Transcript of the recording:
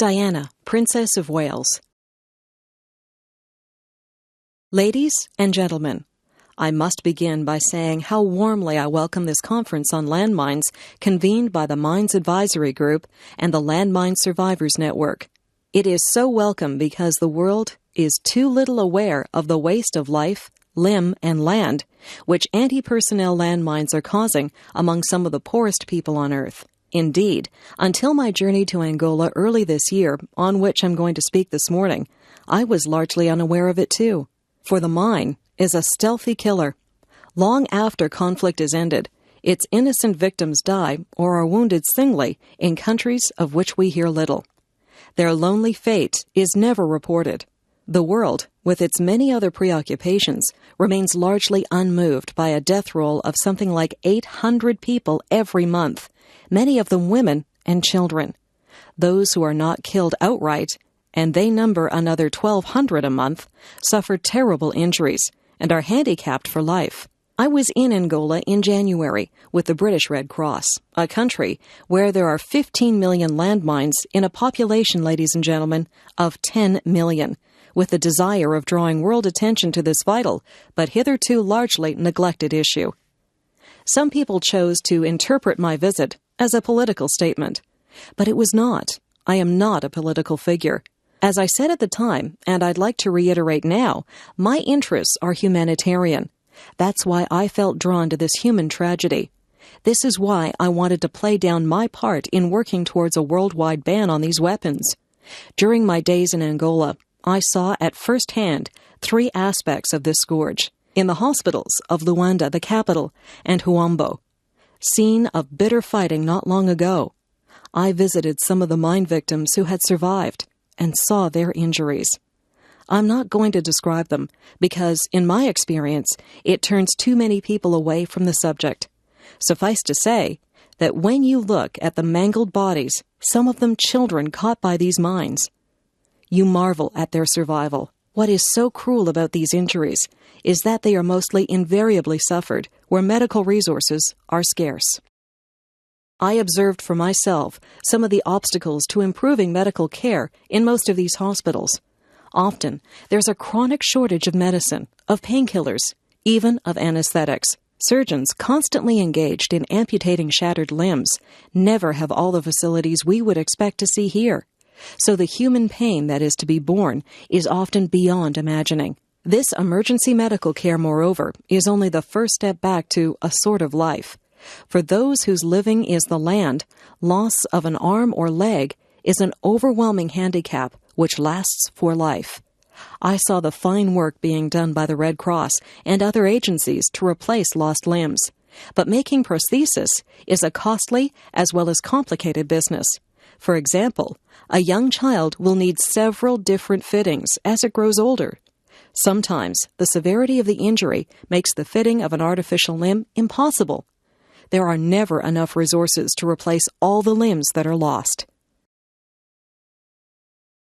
Diana, Princess of Wales. Ladies and gentlemen, I must begin by saying how warmly I welcome this conference on landmines convened by the Mines Advisory Group and the Landmine Survivors Network. It is so welcome because the world is too little aware of the waste of life, limb, and land, which anti-personnel landmines are causing among some of the poorest people on Earth. Indeed, until my journey to Angola early this year, on which I'm going to speak this morning, I was largely unaware of it too. For the mine is a stealthy killer. Long after conflict is ended, its innocent victims die or are wounded singly in countries of which we hear little. Their lonely fate is never reported. The world, with its many other preoccupations, remains largely unmoved by a death roll of something like 800 people every month, many of them women and children. Those who are not killed outright, and they number another 1,200 a month, suffer terrible injuries and are handicapped for life. I was in Angola in January with the British Red Cross, a country where there are 15 million landmines in a population, ladies and gentlemen, of 10 million, with the desire of drawing world attention to this vital, but hitherto largely neglected issue. Some people chose to interpret my visit as a political statement, but it was not. I am not a political figure. As I said at the time, and I'd like to reiterate now, my interests are humanitarian. That's why I felt drawn to this human tragedy. This is why I wanted to play down my part in working towards a worldwide ban on these weapons. During my days in Angola, I saw at first hand 3 aspects of this scourge. In the hospitals of Luanda, the capital, and Huambo, scene of bitter fighting not long ago, I visited some of the mine victims who had survived and saw their injuries. I'm not going to describe them because, in my experience, it turns too many people away from the subject. Suffice to say that when you look at the mangled bodies, some of them children caught by these mines, you marvel at their survival. What is so cruel about these injuries is that they are mostly invariably suffered where medical resources are scarce. I observed for myself some of the obstacles to improving medical care in most of these hospitals. Often, there's a chronic shortage of medicine, of painkillers, even of anesthetics. Surgeons constantly engaged in amputating shattered limbs never have all the facilities we would expect to see here. So the human pain that is to be borne is often beyond imagining. This emergency medical care, moreover, is only the first step back to a sort of life. For those whose living is the land, loss of an arm or leg is an overwhelming handicap which lasts for life. I saw the fine work being done by the Red Cross and other agencies to replace lost limbs. But making prosthesis is a costly as well as complicated business. For example, a young child will need several different fittings as it grows older. Sometimes the severity of the injury makes the fitting of an artificial limb impossible. There are never enough resources to replace all the limbs that are lost.